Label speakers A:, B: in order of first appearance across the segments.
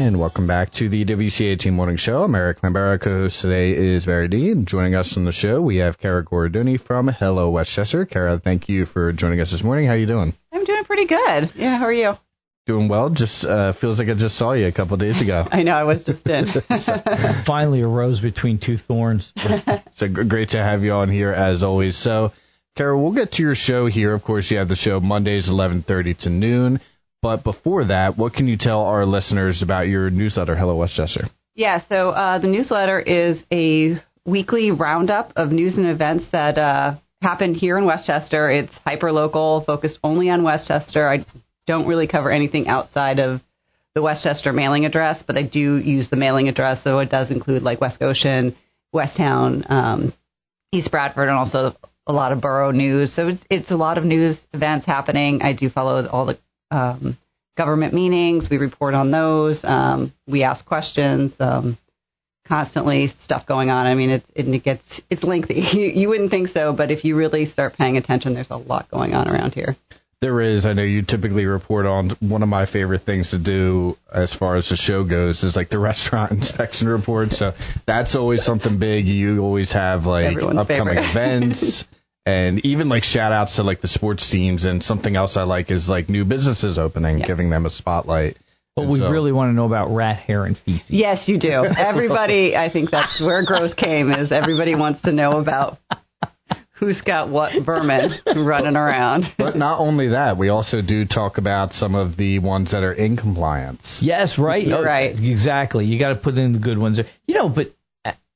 A: And welcome back to the WCHE Morning Show. I'm Eric Lambera. Co-host today is Verity. And joining us on the show, we have Cara Corridoni from Hello Westchester. Cara, thank you for joining us this morning. How are you doing?
B: I'm doing pretty good. Yeah, how are you?
A: Doing well. Just feels like I just saw you a couple of days ago.
B: I know, I was just in.
C: Finally a rose between two thorns.
A: So great to have you on here as always. So, Cara, we'll get to your show here. Of course, you have the show Mondays 11:30 to noon. But before that, what can you tell our listeners about your newsletter, Hello Westchester?
B: Yeah, so the newsletter is a weekly roundup of news and events that happened here in Westchester. It's hyper-local, focused only on Westchester. I don't really cover anything outside of the Westchester mailing address, but I do use the mailing address, so it does include like West Goshen, Westtown, East Bradford, and also a lot of borough news. So it's a lot of news events happening. I do follow all the government meetings. We report on those. We ask questions. Constantly stuff going on. I mean, it's lengthy. You wouldn't think so, but if you really start paying attention, there's a lot going on around here.
A: There is. I know you typically report on one of my favorite things to do as far as the show goes is like the restaurant inspection report. So that's always something big. You always have like
B: Everyone's
A: upcoming
B: favorite.
A: events. And even like shout outs to like the sports teams, and something else I like is like new businesses opening, giving them a spotlight.
C: But we really want to know about rat hair and feces.
B: Yes, you do. Everybody, I think that's where growth came, is everybody wants to know about who's got what vermin running around.
A: But not only that, we also do talk about some of the ones that are in compliance.
C: Yes, right.
B: You're right.
C: Exactly. You got to put in the good ones. But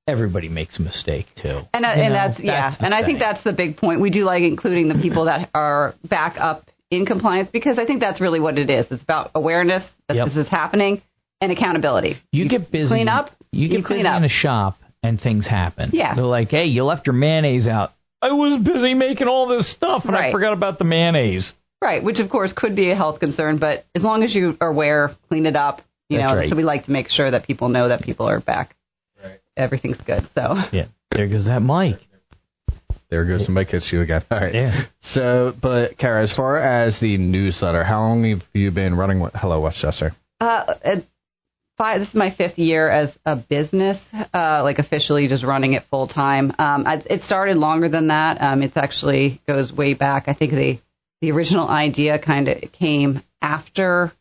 C: everybody makes a mistake too.
B: And I think that's the big point. We do like including the people that are back up in compliance, because I think that's really what it is. It's about awareness that this is happening and accountability.
C: You get busy.
B: Clean up.
C: You get busy in a shop and things happen.
B: Yeah.
C: They're like, hey, you left your mayonnaise out. I was busy making all this stuff and I forgot about the mayonnaise.
B: Right, which of course could be a health concern, but as long as you are aware, clean it up. So we like to make sure that people know that people are back. Right. Everything's good. So
C: yeah, there goes that mic.
A: There goes the mic. It's you again. All right.
C: Yeah.
A: So, but Cara, as far as the newsletter, how long have you been running Hello Westchester?
B: This is my 5th year as a business, like officially just running it full time. It started longer than that. It actually goes way back. I think the original idea kind of came after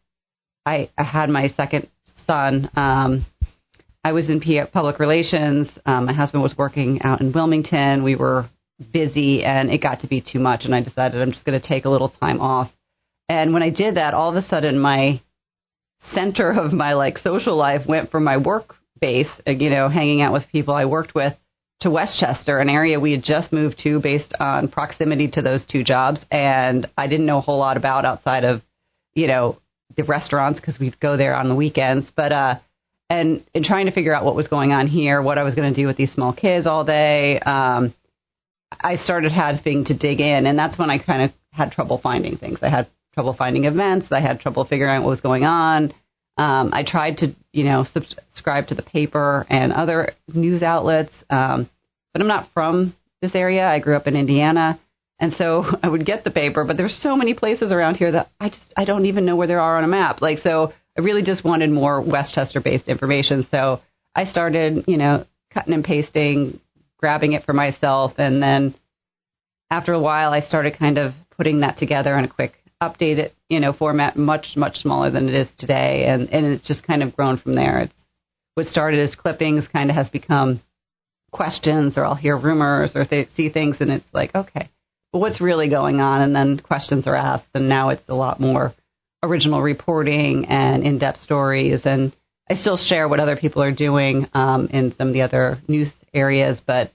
B: I had my second son. I was in public relations. My husband was working out in Wilmington. We were busy and it got to be too much. And I decided I'm just going to take a little time off. And when I did that, all of a sudden my center of my like social life went from my work base, hanging out with people I worked with, to Westchester, an area we had just moved to based on proximity to those two jobs. And I didn't know a whole lot about outside of, the restaurants, because we'd go there on the weekends. But and in trying to figure out what was going on here, what I was going to do with these small kids all day, I started having to dig in. And that's when I kind of had trouble finding things. I had trouble finding events. I had trouble figuring out what was going on. I tried to, subscribe to the paper and other news outlets, but I'm not from this area. I grew up in Indiana, and so I would get the paper, but there's so many places around here that I don't even know where there are on a map. Like, so I really just wanted more Westchester-based information. So I started, cutting and pasting, grabbing it for myself, and then after a while, I started kind of putting that together in a quick updated, format, much, much smaller than it is today. And it's just kind of grown from there. It's what started as clippings kind of has become questions, or I'll hear rumors or see things and it's like, okay, but what's really going on? And then questions are asked. And now it's a lot more original reporting and in-depth stories. And I still share what other people are doing in some of the other news areas, but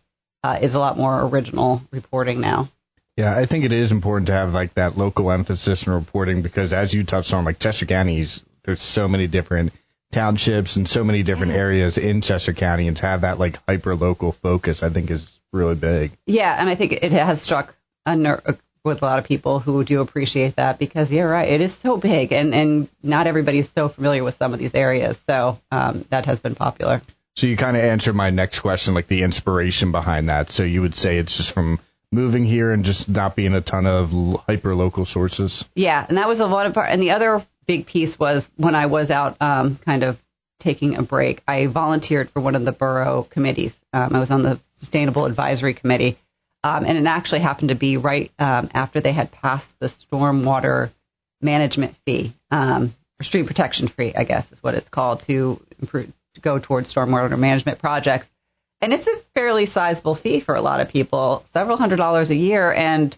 B: is a lot more original reporting now.
A: Yeah, I think it is important to have like that local emphasis in reporting, because as you touched on, like Chester County's, there's so many different townships and so many different areas in Chester County, and to have that like hyper local focus, I think is really big. Yeah,
B: and I think it has struck a nerve with a lot of people who do appreciate that, because you're right, it is so big, and not everybody's so familiar with some of these areas, so that has been popular.
A: So you kind of answered my next question, like the inspiration behind that. So you would say it's just from moving here and just not being a ton of hyper local sources.
B: Yeah, and that was a lot of part. And the other big piece was when I was out kind of taking a break, I volunteered for one of the borough committees. I was on the Sustainable Advisory Committee, and it actually happened to be right after they had passed the stormwater management fee, or stream protection fee, I guess is what it's called, to go towards stormwater management projects. And it's a fairly sizable fee for a lot of people, several $100s a year. And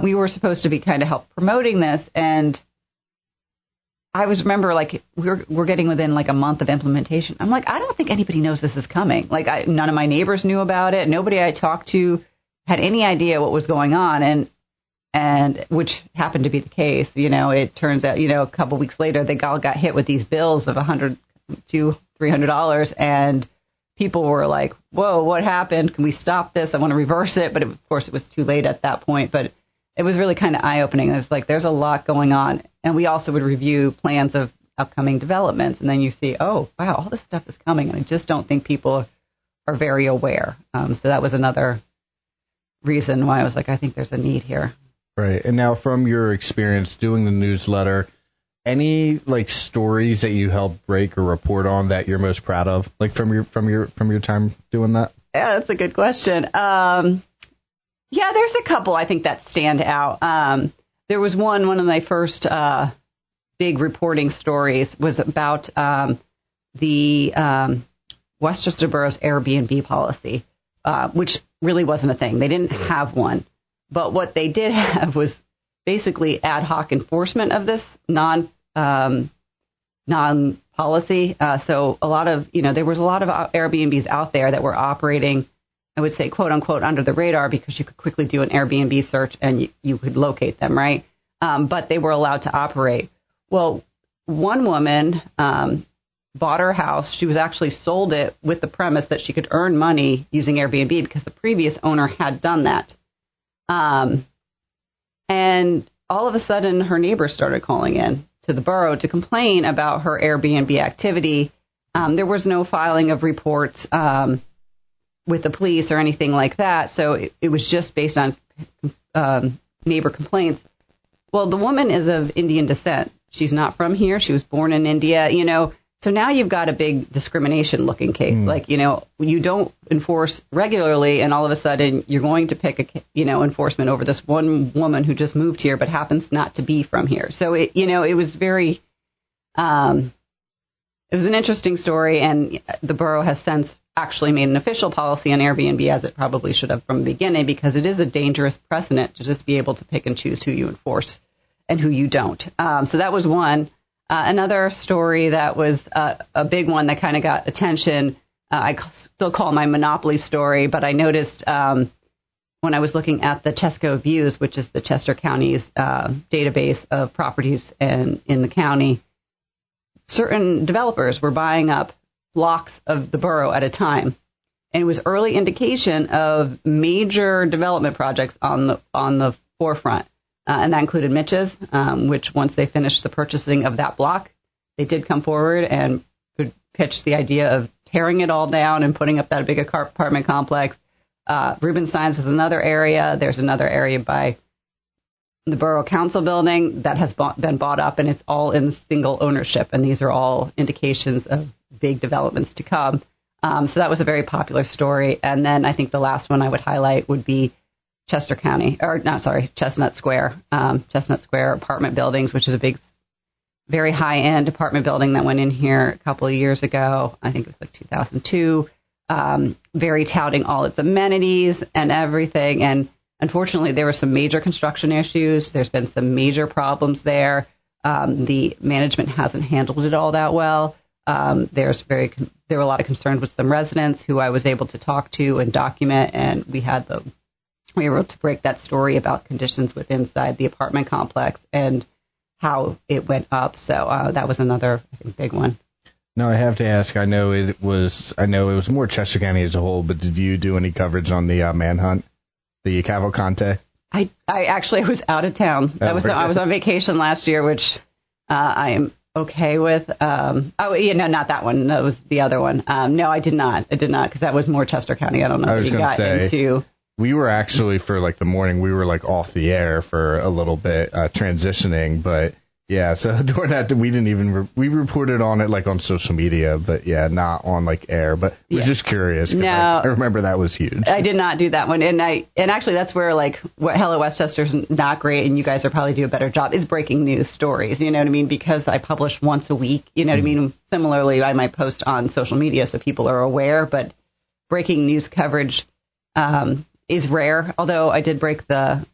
B: we were supposed to be kind of help promoting this. And I remember like we're getting within like a month of implementation. I'm like, I don't think anybody knows this is coming. Like none of my neighbors knew about it. Nobody I talked to had any idea what was going on. And which happened to be the case. It turns out, a couple weeks later, they all got hit with these bills of $100 to $300, and people were like, whoa, what happened? Can we stop this? I want to reverse it. But of course, it was too late at that point. But it was really kind of eye-opening. It's like there's a lot going on. And we also would review plans of upcoming developments. And then you see, oh, wow, all this stuff is coming. And I just don't think people are very aware. So that was another reason why I was like, I think there's a need here.
A: Right. And now from your experience doing the newsletter, any like stories that you helped break or report on that you're most proud of, like from your time doing that?
B: Yeah, that's a good question. Yeah, there's a couple I think that stand out. There was one of my first big reporting stories was about the Westchester Borough's Airbnb policy, which really wasn't a thing. They didn't have one. But what they did have was basically ad hoc enforcement of this non-policy. So a lot of, there was a lot of Airbnbs out there that were operating, I would say, quote unquote, under the radar because you could quickly do an Airbnb search and you could locate them, right? But they were allowed to operate. Well, one woman bought her house. She was actually sold it with the premise that she could earn money using Airbnb because the previous owner had done that. And all of a sudden, her neighbors started calling in to the borough to complain about her Airbnb activity. There was no filing of reports with the police or anything like that. So it was just based on neighbor complaints. Well, the woman is of Indian descent. She's not from here. She was born in India, So now you've got a big discrimination looking case. Like, you don't enforce regularly and all of a sudden you're going to pick, enforcement over this one woman who just moved here but happens not to be from here. So, it was very, it was an interesting story. And the borough has since actually made an official policy on Airbnb, as it probably should have from the beginning, because it is a dangerous precedent to just be able to pick and choose who you enforce and who you don't. So that was one. Another story that was a big one that kind of got attention, I still call my Monopoly story, but I noticed when I was looking at the Chesco Views, which is the Chester County's database of properties in the county, certain developers were buying up blocks of the borough at a time. And it was early indication of major development projects on the forefront. And that included Mitch's, which once they finished the purchasing of that block, they did come forward and could pitch the idea of tearing it all down and putting up that big apartment complex. Rubenstein's was another area. There's another area by the Borough Council building that has been bought up, and it's all in single ownership. And these are all indications of big developments to come. So that was a very popular story. And then I think the last one I would highlight would be Chestnut Square apartment buildings, which is a big, very high-end apartment building that went in here a couple of years ago. I think it was like 2002, very touting all its amenities and everything. And unfortunately, there were some major construction issues. There's been some major problems there. The management hasn't handled it all that well. There were a lot of concerns with some residents who I was able to talk to and document, and we were able to break that story about conditions inside the apartment complex and how it went up. So that was another, I think, big one.
A: Now I have to ask. I know it was more Chester County as a whole, but did you do any coverage on the manhunt, the Cavalcante?
B: I actually was out of town. I was on vacation last year, which I am okay with. Not that one. That was the other one. No, I did not, because that was more Chester County. I don't know if you got into.
A: We were actually, for like the morning, we were like off the air for a little bit, transitioning, but Yeah, so during that, we didn't even, we reported on it like on social media, but yeah, not on like air, but was just curious.
B: No.
A: I remember that was huge.
B: I did not do that one. And actually that's where like what Hello Westchester's not great, and you guys are probably do a better job, is breaking news stories, you know what I mean? Because I publish once a week, you know what I mean? Similarly, I might post on social media so people are aware, but breaking news coverage is rare, although I did break the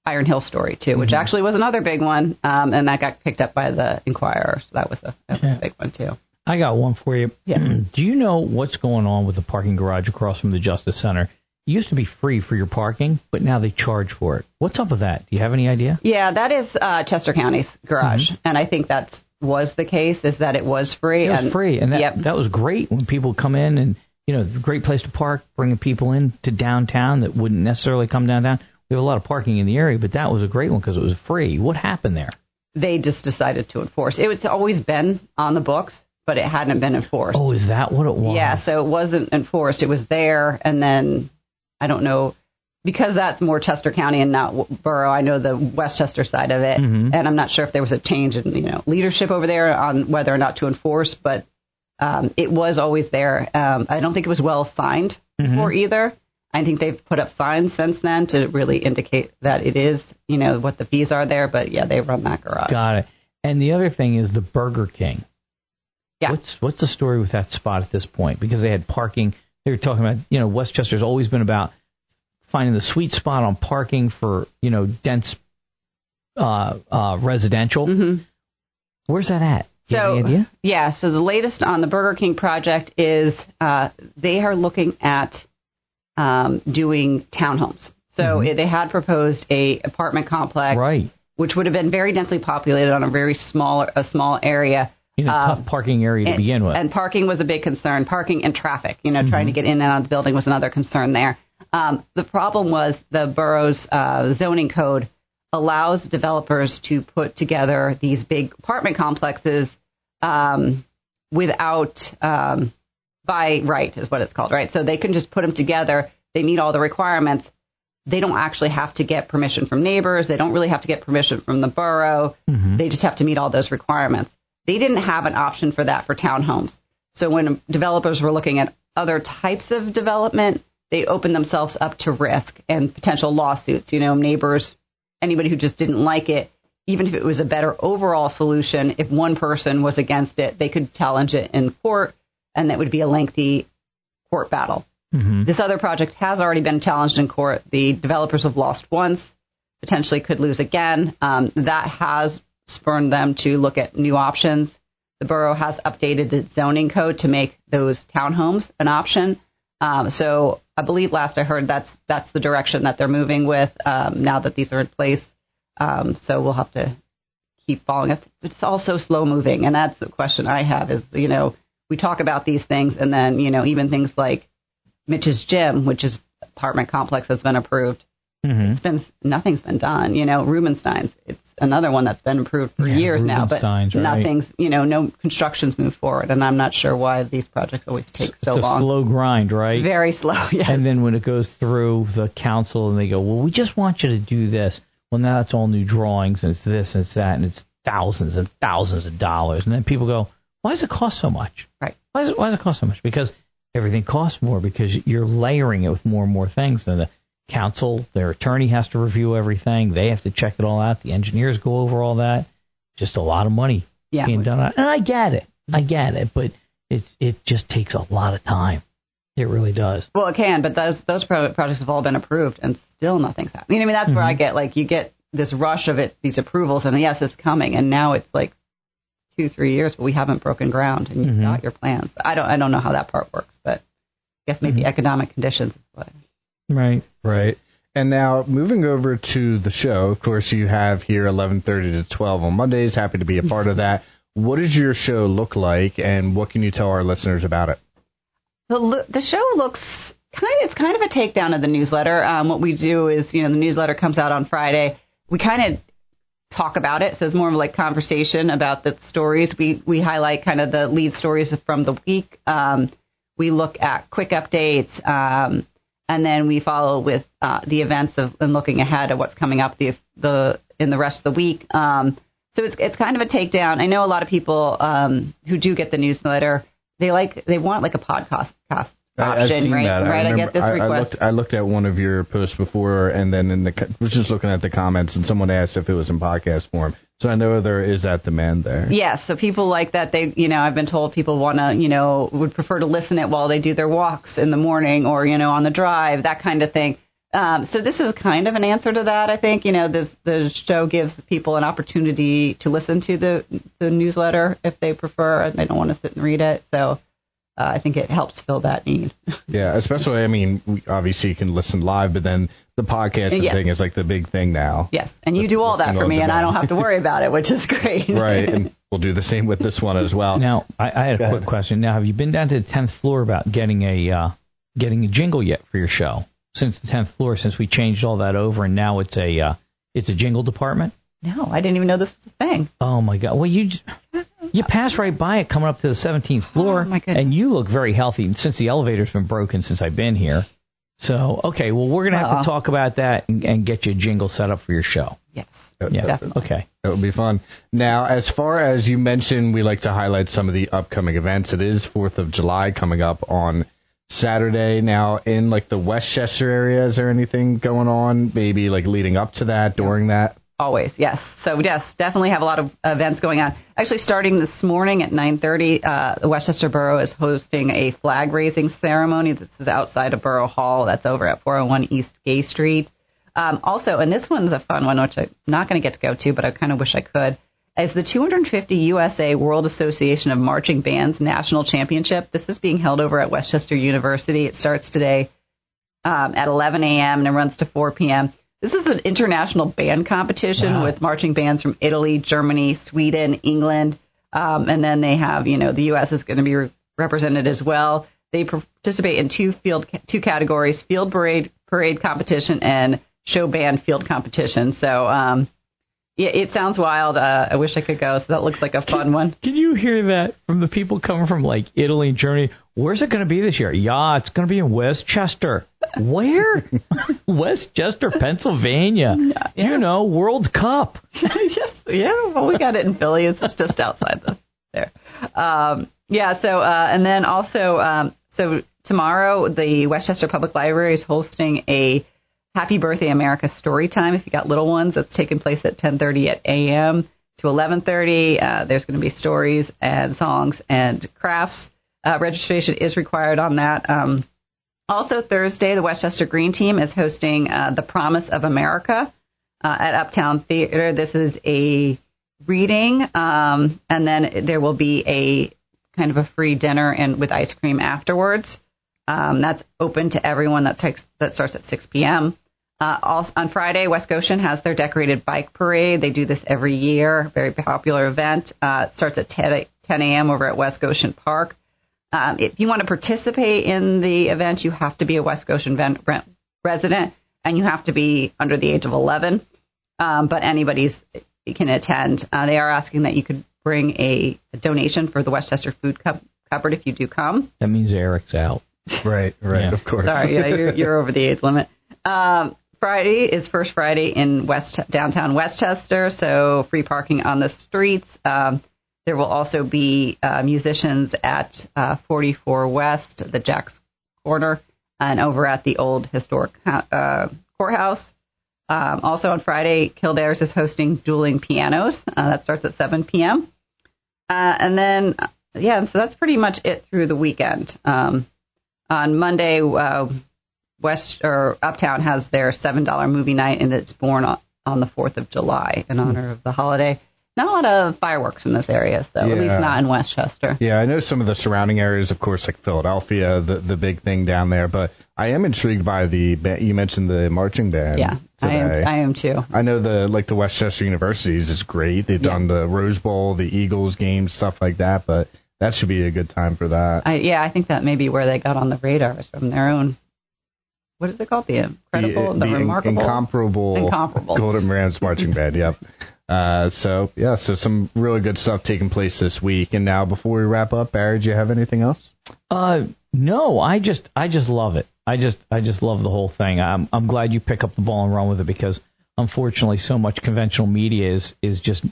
B: Iron Hill story, too, which actually was another big one, and that got picked up by the Inquirer, so that was a big one, too.
C: I got one for you.
B: Yeah.
C: Do you know what's going on with the parking garage across from the Justice Center? It used to be free for your parking, but now they charge for it. What's up with that? Do you have any idea?
B: Yeah, that is Chester County's garage, and I think that was the case, is that it was free.
C: It was free, and that was great when people come in, and, you know, great place to park, bringing people in to downtown that wouldn't necessarily come downtown. We have a lot of parking in the area, but that was a great one because it was free. What happened there?
B: They just decided to enforce. It was always been on the books, but it hadn't been enforced.
C: Oh, is that what it was?
B: Yeah, so it wasn't enforced. It was there, and then, I don't know, because that's more Chester County and not borough, I know the Westchester side of it, and I'm not sure if there was a change in leadership over there on whether or not to enforce, but it was always there. I don't think it was well signed before either. I think they've put up signs since then to really indicate that it is, what the fees are there. But, yeah, they run that garage.
C: Got it. And the other thing is the Burger King.
B: Yeah.
C: What's the story with that spot at this point? Because they had parking. They were talking about, Westchester's always been about finding the sweet spot on parking for, dense residential. Where's that at? Do you have any idea?
B: Yeah, so the latest on the Burger King project is they are looking at doing townhomes. So they had proposed a apartment complex,
C: right,
B: which would have been very densely populated on a very small area.
C: In a tough parking area to begin with.
B: And parking was a big concern. Parking and traffic, trying to get in and out of the building was another concern there. The problem was the borough's zoning code allows developers to put together these big apartment complexes without by right is what it's called, right? So they can just put them together. They meet all the requirements. They don't actually have to get permission from neighbors. They don't really have to get permission from the borough. They just have to meet all those requirements. They didn't have an option for that for townhomes. So when developers were looking at other types of development, they opened themselves up to risk and potential lawsuits. Neighbors, anybody who just didn't like it, even if it was a better overall solution, if one person was against it, they could challenge it in court, and that would be a lengthy court battle. This other project has already been challenged in court. The developers have lost once, potentially could lose again. That has spurred them to look at new options. The borough has updated its zoning code to make those townhomes an option. So I believe last I heard that's the direction that they're moving with now that these are in place. So we'll have to keep following up. It's all so slow moving, and that's the question I have is, we talk about these things, and then, even things like Mitch's Gym, which is apartment complex, has been approved. Nothing's been done. Rubenstein's, it's another one that's been approved for years now, but nothing's, no construction's moved forward, and I'm not sure why these projects always take so long.
C: It's a slow grind, right?
B: Very slow, yeah.
C: And then when it goes through the council and they go, well, we just want you to do this. Well, now it's all new drawings, and it's this and it's that, and it's thousands and thousands of dollars. And then people go, why does it cost so much?
B: Right.
C: Why does it cost so much? Because everything costs more because you're layering it with more and more things. And the council, their attorney has to review everything. They have to check it all out. The engineers go over all that. Just a lot of money being done. And I get it. But it just takes a lot of time. It really does.
B: Well, it can, but those projects have all been approved, and still nothing's happening. I mean, that's where I get, you get this rush of it, these approvals, and yes, it's coming, and now it's 2-3 years, but we haven't broken ground, and you've got your plans. I don't know how that part works, but I guess maybe economic conditions is what.
A: Right. And now, moving over to the show, of course, you have here 11:30 to 12 on Mondays. Happy to be a part of that. What does your show look like, and what can you tell our listeners about it?
B: The show looks it's kind of a takedown of the newsletter. What we do is, the newsletter comes out on Friday. We kind of talk about it. So it's more of conversation about the stories. We highlight kind of the lead stories from the week. We look at quick updates, and then we follow with the events and looking ahead at what's coming up in the rest of the week. So So it's kind of a takedown. I know a lot of people who do get the newsletter, they want like a podcast option,
A: I've seen
B: right?
A: that.
B: Right, I get this request.
A: I looked at one of your posts before, and then was just looking at the comments, and someone asked if it was in podcast form. So I know there is that demand there.
B: Yes, so people like that. They, I've been told people want to, would prefer to listen to it while they do their walks in the morning or, on the drive, that kind of thing. So this is kind of an answer to that, I think. The show gives people an opportunity to listen to the newsletter if they prefer and they don't want to sit and read it. So I think it helps fill that need.
A: Yeah, especially, obviously you can listen live, but then the podcasting thing is like the big thing now.
B: Yes, and you do all that for me, and I don't have to worry about it, which is great.
A: Right, and we'll do the same with this one as well.
C: Now, I had a quick question. Now, have you been down to the 10th floor about getting a jingle yet for your show? Since the 10th floor, since we changed all that over, and now it's a jingle department?
B: No, I didn't even know this was a thing.
C: Oh, my God. Well, you pass right by it coming up to the 17th floor, and you look very healthy since the elevator's been broken since I've been here. So, okay, well, we're going to have to talk about that and get you a jingle set up for your show.
B: Yes,
C: definitely. Okay.
A: That would be fun. Now, as far as you mentioned, we like to highlight some of the upcoming events. It is 4th of July coming up on Saturday. Now, in like the Westchester area, is there anything going on, maybe like leading up to that, during that?
B: Always, yes. So, yes, definitely have a lot of events going on. Actually, starting this morning at 9:30, the Westchester Borough is hosting a flag-raising ceremony. This is outside of Borough Hall. That's over at 401 East Gay Street. Also, and this one's a fun one, which I'm not going to get to go to, but I kind of wish I could, is the 250 USA World Association of Marching Bands National Championship. This is being held over at Westchester University. It starts today at 11 a.m. and it runs to 4 p.m. This is an international band competition with marching bands from Italy, Germany, Sweden, England, and then they have, the U.S. is going to be represented as well. They participate in two categories: field parade competition and show band field competition. So, it sounds wild. I wish I could go. So that looks like a fun one.
C: Can you hear that from the people coming from like Italy and Germany? Where's it going to be this year? Yeah, it's going to be in Westchester. Where? Westchester, Pennsylvania. Yeah. World Cup.
B: Yes, yeah. Well, we got it in Philly. It's just outside there. And then also, so tomorrow the Westchester Public Library is hosting a Happy Birthday America story time. If you got little ones, that's taking place at 10:30 a.m. to 11:30. There's going to be stories and songs and crafts. Registration is required on that. Also Thursday, the Westchester Green Team is hosting The Promise of America at Uptown Theater. This is a reading, and then there will be a kind of a free dinner and with ice cream afterwards. That's open to everyone. That starts at 6 p.m. Also, on Friday, West Goshen has their decorated bike parade. They do this every year. Very popular event. It starts at 10 a.m. over at West Goshen Park. If you want to participate in the event, you have to be a West Goshen resident, and you have to be under the age of 11. But anybody can attend. They are asking that you could bring a donation for the Westchester Food Cupboard if you do come.
C: That means Eric's out.
A: Right, yeah. Of course.
B: Sorry, you're over the age limit. Friday is First Friday in downtown Westchester, so free parking on the streets. There will also be musicians at 44 West, the Jack's Corner, and over at the old historic courthouse. Also on Friday, Kildare's is hosting Dueling Pianos. That starts at 7 p.m. And then, so that's pretty much it through the weekend. On Monday, Uptown has their $7 movie night, and it's born on the 4th of July in honor of the holiday. Not a lot of fireworks in this area, so at least not in Westchester.
A: Yeah, I know some of the surrounding areas, of course, like Philadelphia, the big thing down there. But I am intrigued by you mentioned the marching band.
B: Yeah,
A: today.
B: I am too.
A: I know the Westchester Universities is great. They've done the Rose Bowl, the Eagles games, stuff like that. But that should be a good time for that.
B: I think that may be where they got on the radar is from their own. What is it called? The incredible, the remarkable,
A: incomparable Golden Rams marching band. Yep. So some really good stuff taking place this week. And now, before we wrap up, Barry, do you have anything else?
C: No, I just love it. I just love the whole thing. I'm glad you pick up the ball and run with it because unfortunately, so much conventional media is just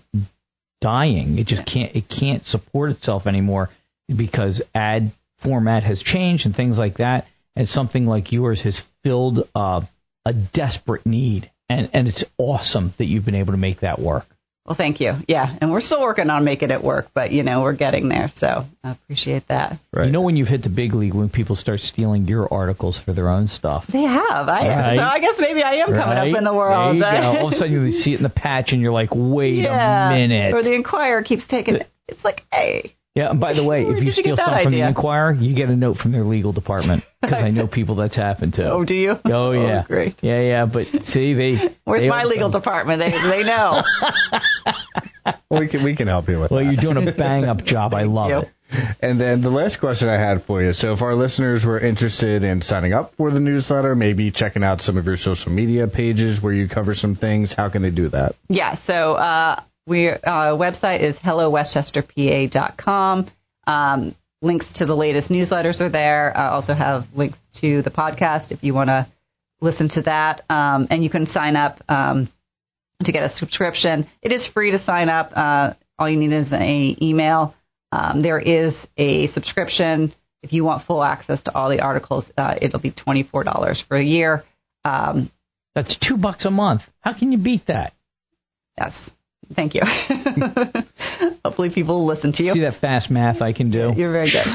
C: dying. It just can't support itself anymore because ad format has changed and things like that. And something like yours has filled a desperate need. And it's awesome that you've been able to make that work.
B: Well, thank you. Yeah, and we're still working on making it work, but, we're getting there, so I appreciate that.
C: Right. When you've hit the big league, when people start stealing your articles for their own stuff.
B: They have. So I guess maybe I am coming up in the world.
C: There you go. All of a sudden you see it in the patch and you're like, wait a minute.
B: Or the Inquirer keeps taking it. It's like, hey.
C: Yeah, and by the way, if you steal something from the Inquirer, you get a note from their legal department, because I know people that's happened to.
B: Oh, do you?
C: Oh, yeah.
B: Oh, great.
C: Yeah, but see,
B: Where's my legal department? They know.
A: we can help you with that.
C: Well, you're doing a bang-up job. I love it.
A: And then the last question I had for you. So if our listeners were interested in signing up for the newsletter, maybe checking out some of your social media pages where you cover some things, how can they do that?
B: Yeah, so our website is hellowestchesterpa.com. Links to the latest newsletters are there. I also have links to the podcast if you want to listen to that. And you can sign up to get a subscription. It is free to sign up. All you need is an email. There is a subscription. If you want full access to all the articles, it'll be $24 for a year.
C: That's $2 a month. How can you beat that?
B: Yes. Thank you. Hopefully people will listen to you.
C: See that fast math I can do?
B: You're very good.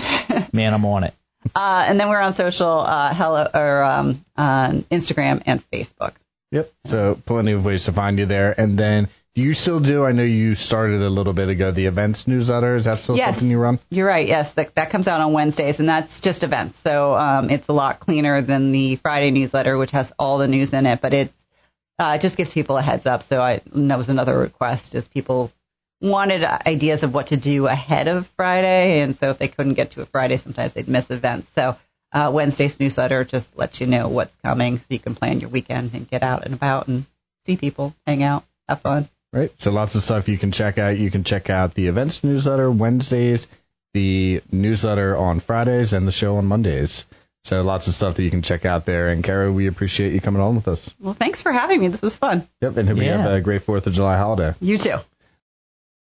C: Man, I'm on it.
B: And then we're on social, on Instagram and Facebook.
A: Yep. So plenty of ways to find you there. And then do you still do, I know you started a little bit ago, the events newsletter. Is that still something you run?
B: You're right. Yes. That comes out on Wednesdays, and that's just events. So it's a lot cleaner than the Friday newsletter, which has all the news in it, but it just gives people a heads up. So that was another request, is people wanted ideas of what to do ahead of Friday. And so if they couldn't get to it Friday, sometimes they'd miss events. So Wednesday's newsletter just lets you know what's coming so you can plan your weekend and get out and about and see people, hang out, have fun.
A: Right. So lots of stuff you can check out. You can check out the events newsletter Wednesdays, the newsletter on Fridays, and the show on Mondays. So lots of stuff that you can check out there. And Cara, we appreciate you coming on with us.
B: Well, thanks for having me. This was fun.
A: Yep. And we have a great 4th of July holiday.
B: You too.